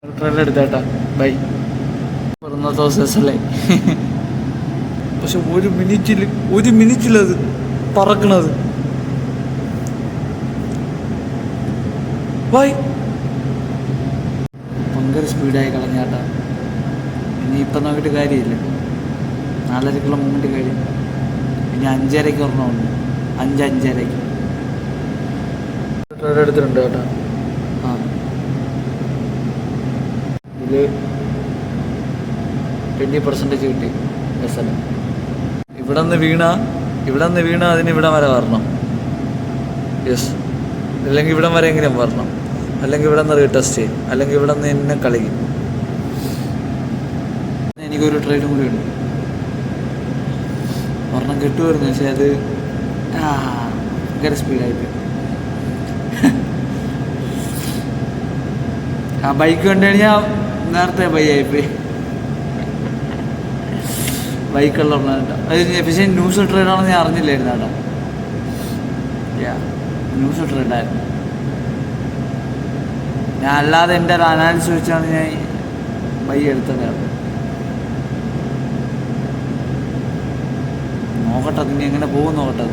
Train എടുത്തേട്ടാ by പറഞ്ഞ ദിവസമല്ലേ. പക്ഷെ ഒരു മിനിറ്റിലത് പറക്കണത്. ബൈ ഭയങ്കര സ്പീഡായി കളഞ്ഞാട്ടാ. ഇനി ഇപ്പം നോക്കിയിട്ട് കാര്യമില്ല. 4:30 മുന്നിട്ട് കാര്യം. ഇനി 5:30 ഒരെണ്ണമുണ്ട്. 5:30 ട്രെയിൻ എടുത്തിട്ടുണ്ട് കേട്ടോ. ആ ഇതിൽ 20% കിട്ടി ബസ്സിൽ. ഇവിടെ നിന്ന് വീണ അതിന് ഇവിടം വരെ വരണം. യെസ്, അല്ലെങ്കിൽ ഇവിടം വരെ എങ്കിലും വരണം, അല്ലെങ്കിൽ ഇവിടെ നിന്ന് റീടെസ്റ്റ് ചെയ്യും, അല്ലെങ്കിൽ ഇവിടെ നിന്ന് എന്നെ കളിക്കും. എനിക്കൊരു ട്രെയിനും കൂടി ഉണ്ട്. ഒരെണ്ണം കിട്ടുമായിരുന്നു, പക്ഷേ അത് ഭയങ്കര സ്പീഡായിട്ട്. ആ ബൈക്ക് കണ്ടു കഴിഞ്ഞാൽ നേരത്തെ ബൈയായിപ്പോയി. ബൈക്കുള്ള അത് പക്ഷേ ന്യൂസ് ട്രെയിനാണെന്ന് ഞാൻ അറിഞ്ഞില്ലായിരുന്നു കേട്ടോ. ന്യൂസ് ട്രെയിനായിരുന്നു. ഞാൻ അല്ലാതെ എൻ്റെ ഒരു അനാലിസിസ് വെച്ചാണ് ഞാൻ ബൈ എടുത്തത്. നോക്കട്ടെ ഇനി എങ്ങനെ പോകും നോക്കട്ടെ.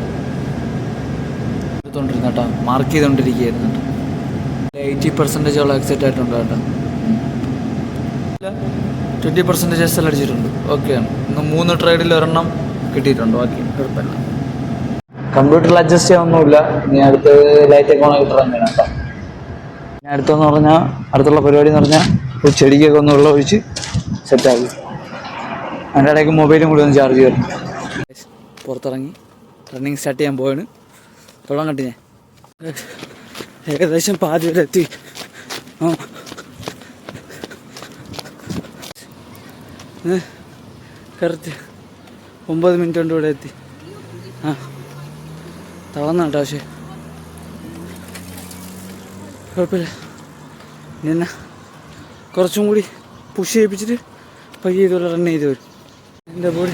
എടുത്തോണ്ടിരുന്നു കേട്ടോ, മാർക്ക് ചെയ്തുകൊണ്ടിരിക്കുകയായിരുന്നു കേട്ടോ. 80% എക്സൈറ്റ് ആയിട്ടുണ്ട് കേട്ടോ. 20% എസ് എൽ അടിച്ചിട്ടുണ്ട്. ഓക്കെയാണ്. ഇന്ന് 3 ട്രേഡിൽ ഒരെണ്ണം കിട്ടിയിട്ടുണ്ട്. ഓക്കെ, കുഴപ്പമില്ല. കമ്പ്യൂട്ടറിൽ അഡ്ജസ്റ്റ് ചെയ്യാനൊന്നുമില്ല. ഇനി അടുത്ത് ലൈറ്റ് ഒക്കെ ഓണാക്കി തന്നെയാണ് കേട്ടോ. ഇനി അടുത്തെന്ന് പറഞ്ഞാൽ അടുത്തുള്ള പരിപാടി എന്ന് പറഞ്ഞാൽ ഒരു ചെടിക്കൊക്കെ ഒന്ന് വെള്ളം ഒഴിച്ച് സെറ്റാക്കി. അതിൻ്റെ ഇടയ്ക്ക് മൊബൈലും കൂടി ഒന്ന് ചാർജ് ചെയ്യണം. പുറത്തിറങ്ങി റണ്ണിങ് സ്റ്റാർട്ട് ചെയ്യാൻ പോവാണ്. വെള്ളം കണ്ടി ഞാൻ ഏകദേശം പാതി വരെ എത്തി. കറക്റ്റ് 9 മിനിറ്റ് കൊണ്ട് ഇവിടെ എത്തി. തളർന്നാട്ടോ, പക്ഷേ കുഴപ്പമില്ല. ഇനി കുറച്ചും കൂടി പുഷ് ചെയ്യിപ്പിച്ചിട്ട് പയ്യെ ഇതുപോലെ റൺ ചെയ്ത് വരും. എൻ്റെ ബോഡി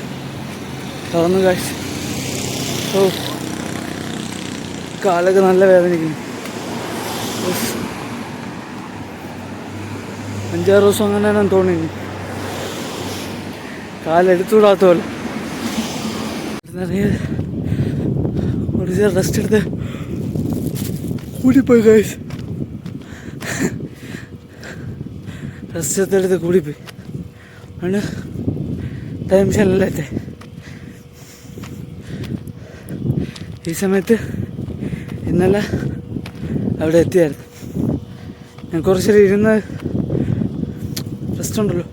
തളർന്ന് കാഴ്ച. ഓ, കാലൊക്കെ നല്ല വേദനിക്കുന്നു. 5-6 ദിവസം അങ്ങനെ തന്നെ തോന്നി. കാലെടുത്തുകൂടാത്ത പോലെ. റെസ്റ്റ് എടുത്ത് കൂടിപ്പോയി കാഴ്ച. റെസ്റ്റ് എടുത്ത് കൂടിപ്പോയി ആണ് ടൈം ശല്ലത്തെ. ഈ സമയത്ത് ഇന്നലെ അവിടെ എത്തിയായിരുന്നു. ഞാൻ കുറച്ചേരം ഇരുന്ന് റെസ്റ്റ് ഉണ്ടല്ലോ,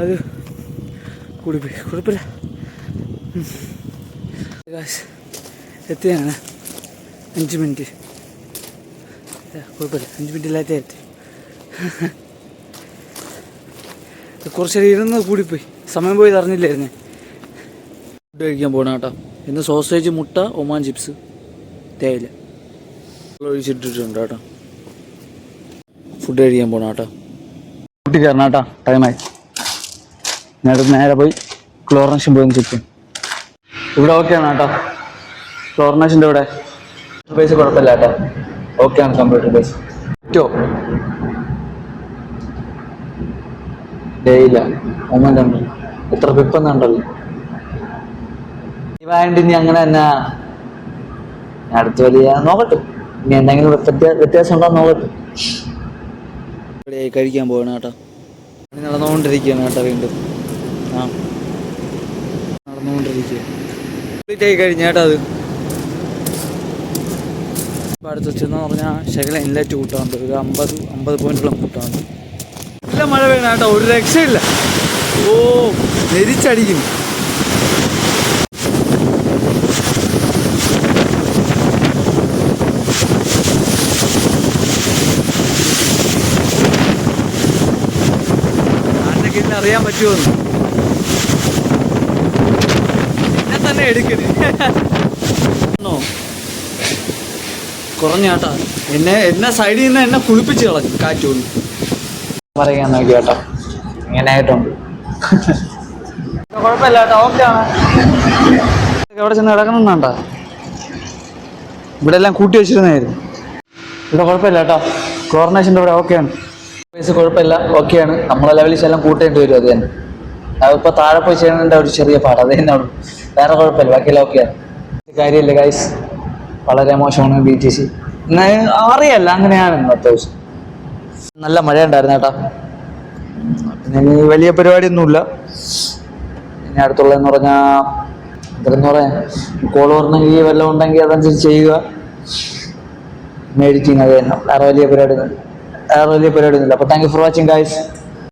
അത് കൂടിപ്പോയി. കുഴപ്പമില്ല, എത്തിയാണ് 5 മിനിറ്റ്. കുഴപ്പമില്ല, 5 മിനിറ്റില്ലാത്ത എത്തി. കുറച്ചേരം ഇരുന്ന് കൂടിപ്പോയി. സമയം പോയി അറിഞ്ഞില്ലായിരുന്നേ. ഫുഡ് കഴിക്കാൻ പോകണം കേട്ടോ. ഇന്ന് സോസേജ്, മുട്ട, ഒമാൻ ചിപ്സ്, തേയില ഒഴിച്ചിട്ടിട്ടുണ്ട് കേട്ടോ. ഫുഡ് കഴിക്കാൻ പോകണം കേട്ടോ. കുട്ടി കയറണം കേട്ടോ. ടൈമായി. നേരെ പോയി ക്ലോറിനേഷൻ പോയി ചെക്ക് ചെയ്യും. ഇവിടെ ഓക്കെയാണ് കേട്ടോ. ക്ലോറിനേഷൻ്റെ ഇവിടെ ബേസ് കുഴപ്പമില്ല കേട്ടോ. ഓക്കെയാണ് കമ്പ്യൂട്ടർ ബേസ്. തേയില, ഒമാൻ ഉണ്ട്. എത്ര പിപ്പെന്നുണ്ടല്ലോ. ഇനി അങ്ങനെ തന്നെ അടുത്ത വലിയ നോക്കട്ടെ. ഇനി എന്തെങ്കിലും വ്യത്യാസം ഉണ്ടോ നോക്കട്ടെ. ഇവിടെ കഴിക്കാൻ പോകണം കേട്ടോ. നടന്നുകൊണ്ടിരിക്കുകയാണ് കേട്ടോ. വീണ്ടും നടന്നുകൊണ്ടിരിക്കുക. കംപ്ലീറ്റ് ആയി കഴിഞ്ഞ കേട്ടോ. അത് ഇപ്പം അടുത്ത് വെച്ചെന്ന് പറഞ്ഞാൽ ശകല ഇൻലെറ്റ് കൂട്ടാറുണ്ട്. ഒരു 50 പോയിന്റോളം കൂട്ടാറുണ്ട്. നല്ല മഴ വേണം കേട്ടോ. ഒരു രക്ഷയില്ല. ഓ, നെരിച്ചടിക്കും. അറിയാൻ പറ്റുമോന്ന് എന്നെ തന്നെ എടുക്കണോ കുറഞ്ഞാട്ടാ. എന്നെ സൈഡിൽ നിന്ന് എന്നെ കുളിപ്പിച്ച് കളഞ്ഞു കാറ്റ് കൊണ്ട്. പറയാൻ നോക്കി കേട്ടോ. ഇങ്ങനെ ആയിട്ടുണ്ട്. കുഴപ്പമില്ല കേട്ടോ. ഓക്കെയാണ്. എവിടെ ചെന്ന് കിടക്കണമെന്നുണ്ടോ? ഇവിടെ എല്ലാം കൂട്ടി വെച്ചിരുന്നായിരുന്നു. ഇവിടെ കുഴപ്പമില്ല കേട്ടോ. ക്ലോറിനേഷൻ്റെ ഇവിടെ ഓക്കെയാണ്. പൈസ കുഴപ്പമില്ല, ഓക്കെയാണ്. നമ്മളെ ലെവലിൽ ശലം കൂട്ടേണ്ടി വരും, അത് തന്നെ. അതിപ്പോൾ താഴെ പോയി ചെയ്യണതിൻ്റെ ഒരു ചെറിയ പാട്, അത് തന്നെ ഉള്ളൂ. വേറെ കുഴപ്പമില്ല, ബാക്കിയെല്ലാം ഓക്കെയാണ്. കാര്യമില്ല ഗൈസ്, വളരെ മോശമാണ് BTC. അറിയല്ല, അങ്ങനെയാണ് ഇന്നത്തെ ദിവസം. നല്ല മഴ ഉണ്ടായിരുന്നു കേട്ടോ. പിന്നെ ഇനി വലിയ പരിപാടിയൊന്നുമില്ല. ഇനി അടുത്തുള്ളതെന്ന് പറഞ്ഞാൽ എന്തെന്ന് പറയാൻ, കോൾ പറഞ്ഞെങ്കിൽ വല്ലതും ഉണ്ടെങ്കിൽ അതനുസരിച്ച് ചെയ്യുക. എഡിറ്റിങ്, അത് തന്നെ. വേറെ വലിയ പരിപാടിയൊന്നുമില്ല. അപ്പോൾ thank you for watching guys.